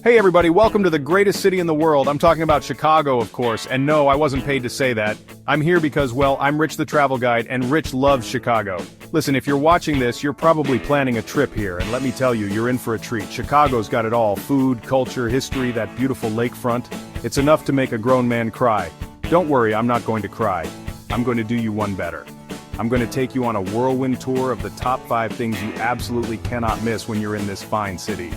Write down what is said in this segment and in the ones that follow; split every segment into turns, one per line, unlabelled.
Hey everybody, welcome to the greatest city in the world. I'm talking about Chicago, of course, and no, I wasn't paid to say that. I'm here because, well, I'm Rich the Travel Guide, and Rich loves Chicago. Listen, if you're watching this, you're probably planning a trip here, and let me tell you, you're in for a treat. Chicago's got it all: food, culture, history, that beautiful lakefront. It's enough to make a grown man cry. Don't worry, I'm not going to cry. I'm going to do you one better. I'm going to take you on a whirlwind tour of the top 5 things you absolutely cannot miss when you're in this fine city.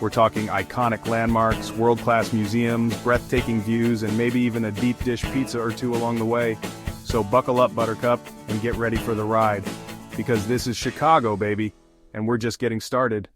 We're talking iconic landmarks, world-class museums, breathtaking views, and maybe even a deep dish pizza or two along the way. So buckle up, Buttercup, and get ready for the ride. Because this is Chicago, baby, and we're just getting started.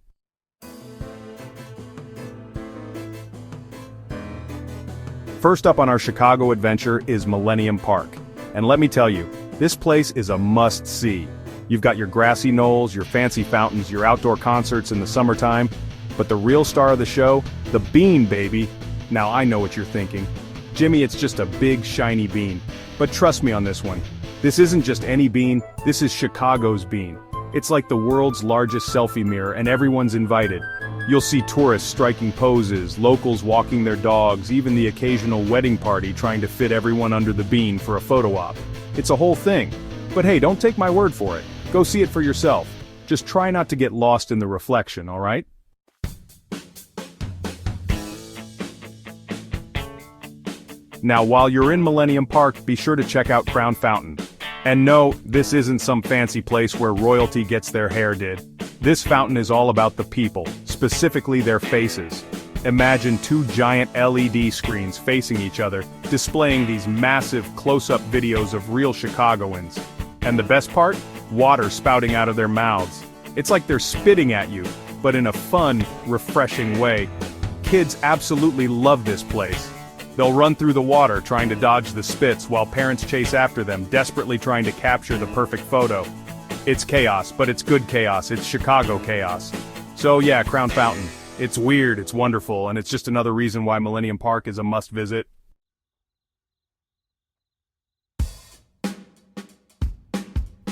First up on our Chicago adventure is Millennium Park. And let me tell you, this place is a must-see. You've got your grassy knolls, your fancy fountains, your outdoor concerts in the summertime, but the real star of the show, the bean, baby. Now I know what you're thinking. Jimmy, it's just a big, shiny bean. But trust me on this one. This isn't just any bean, this is Chicago's bean. It's like the world's largest selfie mirror, and everyone's invited. You'll see tourists striking poses, locals walking their dogs, even the occasional wedding party trying to fit everyone under the bean for a photo op. It's a whole thing. But hey, don't take my word for it. Go see it for yourself. Just try not to get lost in the reflection, alright? Now while you're in Millennium Park, be sure to check out Crown Fountain. And no, this isn't some fancy place where royalty gets their hair did. This fountain is all about the people, specifically their faces. Imagine 2 giant LED screens facing each other, displaying these massive close-up videos of real Chicagoans. And the best part? Water spouting out of their mouths. It's like they're spitting at you, but in a fun, refreshing way. Kids absolutely love this place. They'll run through the water trying to dodge the spits while parents chase after them, desperately trying to capture the perfect photo. It's chaos, but it's good chaos. It's Chicago chaos. So yeah, Crown Fountain. It's weird, it's wonderful, and it's just another reason why Millennium Park is a must-visit.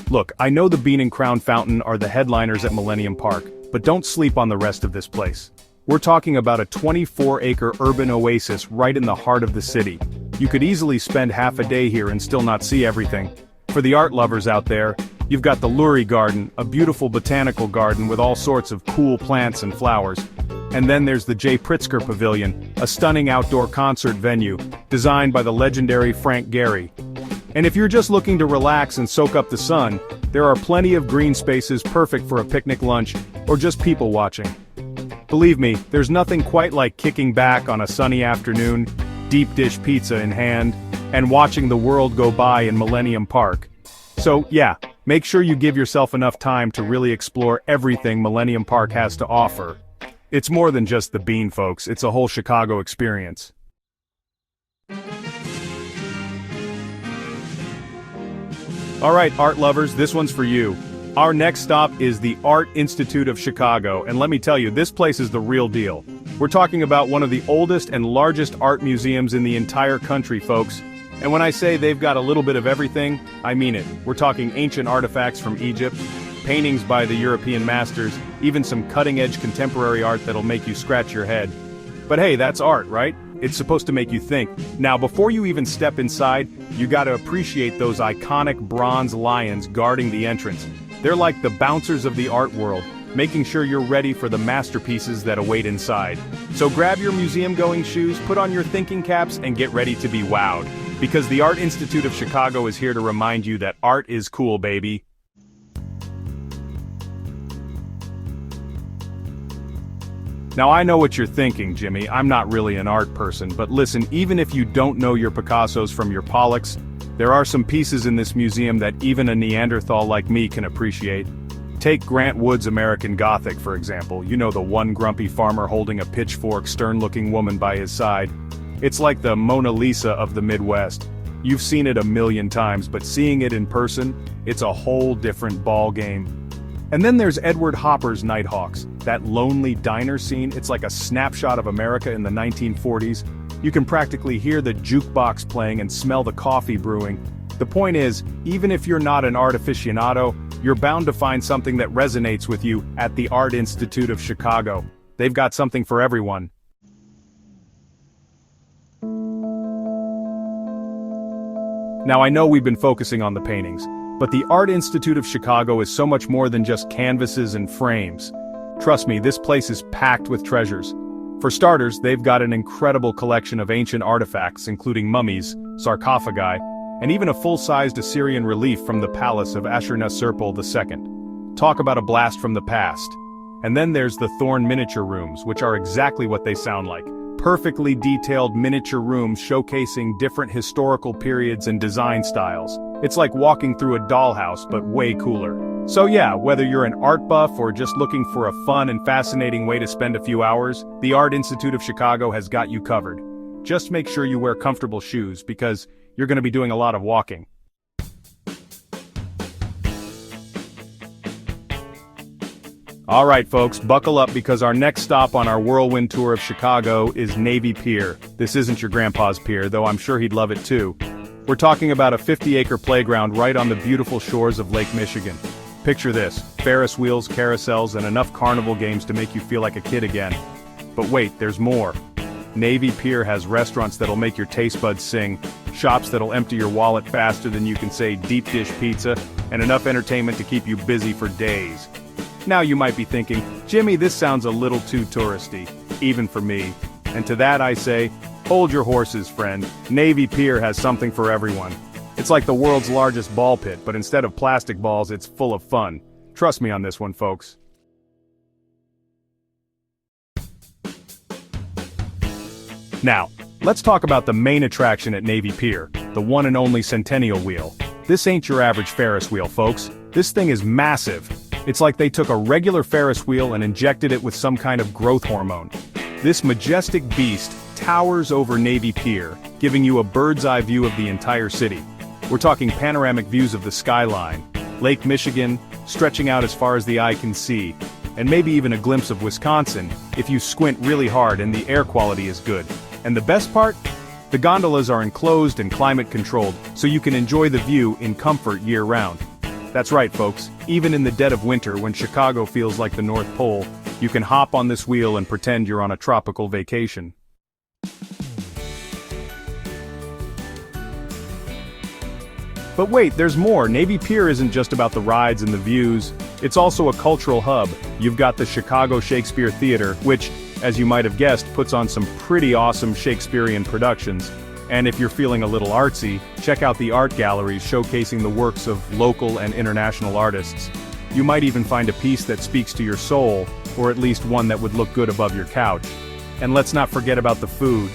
Look, I know the Bean and Crown Fountain are the headliners at Millennium Park, but don't sleep on the rest of this place. We're talking about a 24-acre urban oasis right in the heart of the city. You could easily spend half a day here and still not see everything. For the art lovers out there, you've got the Lurie Garden, a beautiful botanical garden with all sorts of cool plants and flowers. And then there's the Jay Pritzker Pavilion, a stunning outdoor concert venue, designed by the legendary Frank Gehry. And if you're just looking to relax and soak up the sun, there are plenty of green spaces perfect for a picnic lunch, or just people watching. Believe me, there's nothing quite like kicking back on a sunny afternoon, deep dish pizza in hand, and watching the world go by in Millennium Park. So yeah, make sure you give yourself enough time to really explore everything Millennium Park has to offer. It's more than just the bean, folks, it's a whole Chicago experience. Alright, art lovers, this one's for you. Our next stop is the Art Institute of Chicago, and let me tell you, this place is the real deal. We're talking about one of the oldest and largest art museums in the entire country, folks. And when I say they've got a little bit of everything, I mean it. We're talking ancient artifacts from Egypt, paintings by the European masters, even some cutting-edge contemporary art that'll make you scratch your head. But hey, that's art, right? It's supposed to make you think. Now, before you even step inside, you gotta appreciate those iconic bronze lions guarding the entrance. They're like the bouncers of the art world, making sure you're ready for the masterpieces that await inside. So grab your museum-going shoes, put on your thinking caps, and get ready to be wowed. Because the Art Institute of Chicago is here to remind you that art is cool, baby. Now I know what you're thinking, Jimmy, I'm not really an art person, but listen, even if you don't know your Picassos from your Pollocks, there are some pieces in this museum that even a Neanderthal like me can appreciate. Take Grant Wood's American Gothic, for example. You know, the one grumpy farmer holding a pitchfork, stern-looking woman by his side. It's like the Mona Lisa of the Midwest. You've seen it a million times, but seeing it in person, it's a whole different ball game. And then there's Edward Hopper's Nighthawks. That lonely diner scene, it's like a snapshot of America in the 1940s. You can practically hear the jukebox playing and smell the coffee brewing. The point is, even if you're not an art aficionado, you're bound to find something that resonates with you at the Art Institute of Chicago. They've got something for everyone. Now I know we've been focusing on the paintings, but the Art Institute of Chicago is so much more than just canvases and frames. Trust me, this place is packed with treasures. For starters, they've got an incredible collection of ancient artifacts including mummies, sarcophagi, and even a full-sized Assyrian relief from the palace of Ashurnasirpal II. Talk about a blast from the past. And then there's the Thorn miniature rooms, which are exactly what they sound like. Perfectly detailed miniature rooms showcasing different historical periods and design styles. It's like walking through a dollhouse, but way cooler. So yeah, whether you're an art buff or just looking for a fun and fascinating way to spend a few hours, the Art Institute of Chicago has got you covered. Just make sure you wear comfortable shoes because you're going to be doing a lot of walking. Alright folks, buckle up because our next stop on our whirlwind tour of Chicago is Navy Pier. This isn't your grandpa's pier, though I'm sure he'd love it too. We're talking about a 50-acre playground right on the beautiful shores of Lake Michigan. Picture this, Ferris wheels, carousels, and enough carnival games to make you feel like a kid again. But wait, there's more. Navy Pier has restaurants that'll make your taste buds sing, shops that'll empty your wallet faster than you can say deep dish pizza, and enough entertainment to keep you busy for days. Now you might be thinking, Jimmy, this sounds a little too touristy, even for me. And to that I say, hold your horses, friend. Navy Pier has something for everyone. It's like the world's largest ball pit, but instead of plastic balls, it's full of fun. Trust me on this one, folks. Now, let's talk about the main attraction at Navy Pier, the one and only Centennial Wheel. This ain't your average Ferris wheel, folks. This thing is massive. It's like they took a regular Ferris wheel and injected it with some kind of growth hormone. This majestic beast towers over Navy Pier, giving you a bird's-eye view of the entire city. We're talking panoramic views of the skyline, Lake Michigan, stretching out as far as the eye can see, and maybe even a glimpse of Wisconsin, if you squint really hard and the air quality is good. And the best part? The gondolas are enclosed and climate-controlled, so you can enjoy the view in comfort year-round. That's right, folks, even in the dead of winter when Chicago feels like the North Pole, you can hop on this wheel and pretend you're on a tropical vacation. But wait, there's more. Navy Pier isn't just about the rides and the views, it's also a cultural hub. You've got the Chicago Shakespeare Theater, which, as you might have guessed, puts on some pretty awesome Shakespearean productions. And if you're feeling a little artsy, check out the art galleries showcasing the works of local and international artists. You might even find a piece that speaks to your soul, or at least one that would look good above your couch. And let's not forget about the food.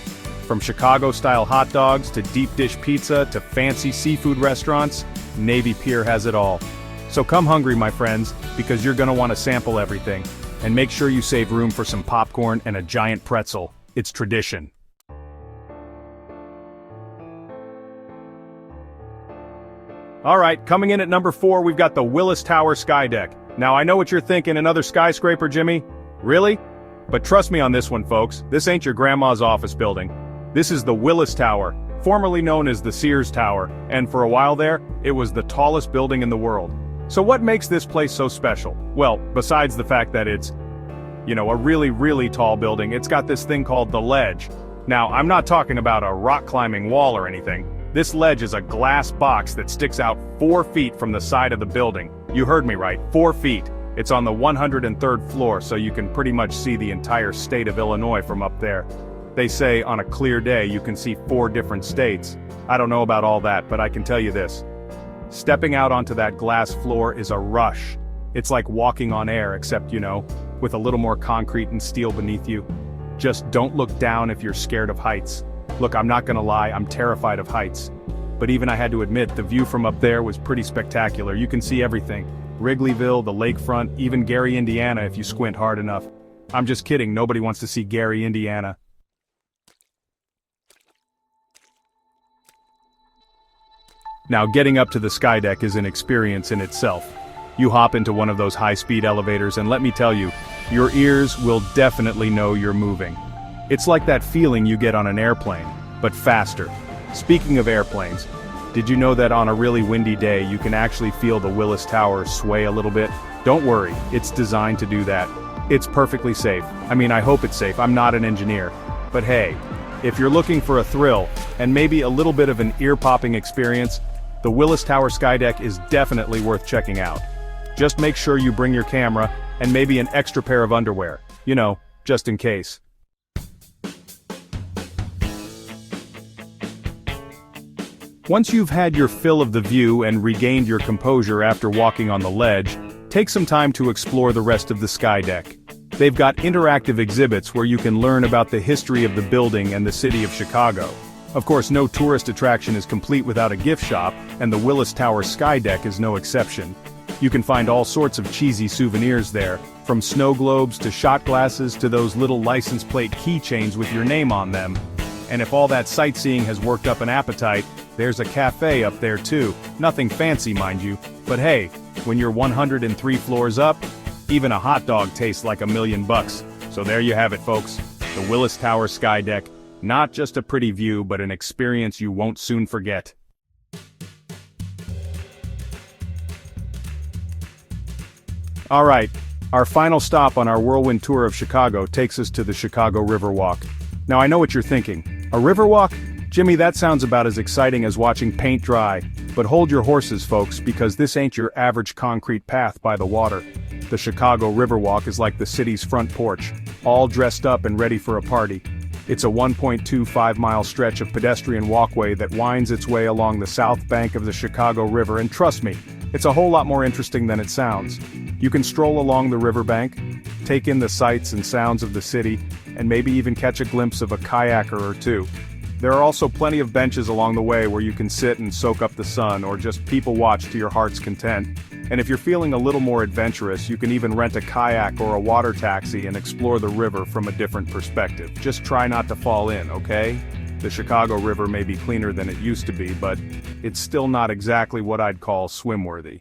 From Chicago-style hot dogs to deep dish pizza to fancy seafood restaurants, Navy Pier has it all. So come hungry, my friends, because you're gonna want to sample everything. And make sure you save room for some popcorn and a giant pretzel. It's tradition. Alright, coming in at number 4 we've got the Willis Tower Skydeck. Now I know what you're thinking, another skyscraper, Jimmy? Really? But trust me on this one, folks, this ain't your grandma's office building. This is the Willis Tower, formerly known as the Sears Tower, and for a while there, it was the tallest building in the world. So what makes this place so special? Well, besides the fact that it's, a really tall building, it's got this thing called the ledge. Now, I'm not talking about a rock-climbing wall or anything. This ledge is a glass box that sticks out 4 feet from the side of the building. You heard me right, 4 feet. It's on the 103rd floor, so you can pretty much see the entire state of Illinois from up there. They say on a clear day you can see 4 different states. I don't know about all that, but I can tell you this. Stepping out onto that glass floor is a rush. It's like walking on air, except, with a little more concrete and steel beneath you. Just don't look down if you're scared of heights. Look, I'm not gonna lie, I'm terrified of heights. But even I had to admit, the view from up there was pretty spectacular. You can see everything. Wrigleyville, the lakefront, even Gary, Indiana if you squint hard enough. I'm just kidding, nobody wants to see Gary, Indiana. Now, getting up to the Skydeck is an experience in itself. You hop into one of those high-speed elevators and let me tell you, your ears will definitely know you're moving. It's like that feeling you get on an airplane, but faster. Speaking of airplanes, did you know that on a really windy day you can actually feel the Willis Tower sway a little bit? Don't worry, it's designed to do that. It's perfectly safe. I mean, I hope it's safe, I'm not an engineer. But hey, If you're looking for a thrill, and maybe a little bit of an ear-popping experience, the Willis Tower Skydeck is definitely worth checking out. Just make sure you bring your camera, and maybe an extra pair of underwear, you know, just in case. Once you've had your fill of the view and regained your composure after walking on the ledge, take some time to explore the rest of the Skydeck. They've got interactive exhibits where you can learn about the history of the building and the city of Chicago. Of course, no tourist attraction is complete without a gift shop, and the Willis Tower Skydeck is no exception. You can find all sorts of cheesy souvenirs there, from snow globes to shot glasses to those little license plate keychains with your name on them. And if all that sightseeing has worked up an appetite, there's a cafe up there too. Nothing fancy, mind you, but hey, when you're 103 floors up, even a hot dog tastes like $1 million. So there you have it, folks. The Willis Tower Skydeck, not just a pretty view, but an experience you won't soon forget. Alright, our final stop on our whirlwind tour of Chicago takes us to the Chicago Riverwalk. Now I know what you're thinking. A riverwalk? Jimmy, that sounds about as exciting as watching paint dry. But hold your horses, folks, because this ain't your average concrete path by the water. The Chicago Riverwalk is like the city's front porch, all dressed up and ready for a party. It's a 1.25-mile stretch of pedestrian walkway that winds its way along the south bank of the Chicago River, and trust me, it's a whole lot more interesting than it sounds. You can stroll along the riverbank, take in the sights and sounds of the city, and maybe even catch a glimpse of a kayaker or two. There are also plenty of benches along the way where you can sit and soak up the sun or just people watch to your heart's content. And if you're feeling a little more adventurous, you can even rent a kayak or a water taxi and explore the river from a different perspective. Just try not to fall in, okay? The Chicago River may be cleaner than it used to be, but it's still not exactly what I'd call swim-worthy.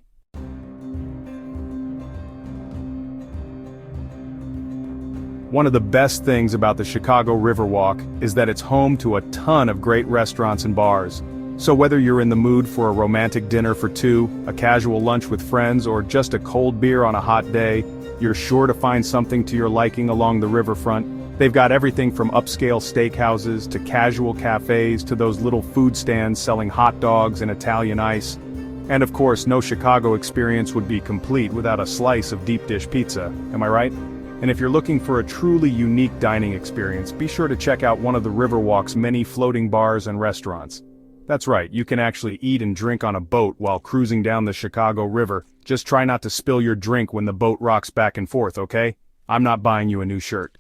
One of the best things about the Chicago Riverwalk is that it's home to a ton of great restaurants and bars. So whether you're in the mood for a romantic dinner for two, a casual lunch with friends, or just a cold beer on a hot day, you're sure to find something to your liking along the riverfront. They've got everything from upscale steakhouses to casual cafes to those little food stands selling hot dogs and Italian ice. And of course, no Chicago experience would be complete without a slice of deep dish pizza, am I right? And if you're looking for a truly unique dining experience, be sure to check out one of the Riverwalk's many floating bars and restaurants. That's right, you can actually eat and drink on a boat while cruising down the Chicago River. Just try not to spill your drink when the boat rocks back and forth, okay? I'm not buying you a new shirt.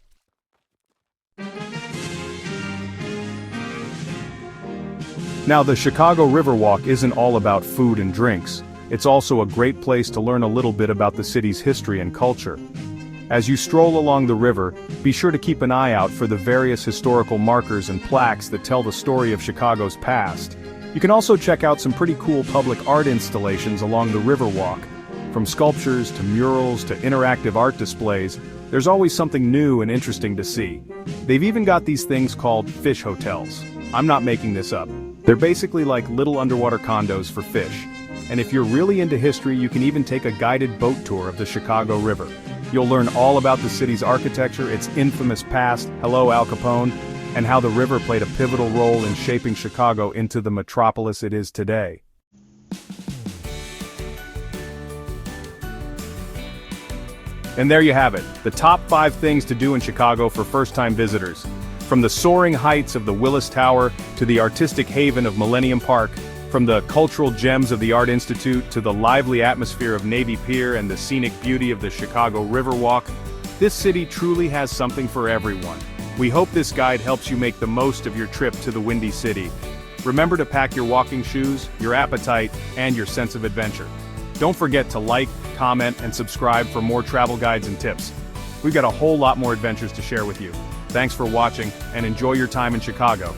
Now, the Chicago Riverwalk isn't all about food and drinks. It's also a great place to learn a little bit about the city's history and culture. As you stroll along the river, be sure to keep an eye out for the various historical markers and plaques that tell the story of Chicago's past. You can also check out some pretty cool public art installations along the Riverwalk. From sculptures to murals to interactive art displays, there's always something new and interesting to see. They've even got these things called fish hotels. I'm not making this up. They're basically like little underwater condos for fish. And if you're really into history, you can even take a guided boat tour of the Chicago River. You'll learn all about the city's architecture, its infamous past, hello Al Capone, and how the river played a pivotal role in shaping Chicago into the metropolis it is today. And there you have it, the top 5 things to do in Chicago for first-time visitors. From the soaring heights of the Willis Tower to the artistic haven of Millennium Park, from the cultural gems of the Art Institute to the lively atmosphere of Navy Pier and the scenic beauty of the Chicago Riverwalk, this city truly has something for everyone. We hope this guide helps you make the most of your trip to the Windy City. Remember to pack your walking shoes, your appetite, and your sense of adventure. Don't forget to like, comment, and subscribe for more travel guides and tips. We've got a whole lot more adventures to share with you. Thanks for watching, and enjoy your time in Chicago.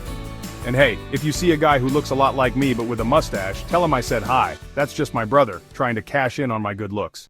And hey, if you see a guy who looks a lot like me but with a mustache, tell him I said hi. That's just my brother, trying to cash in on my good looks.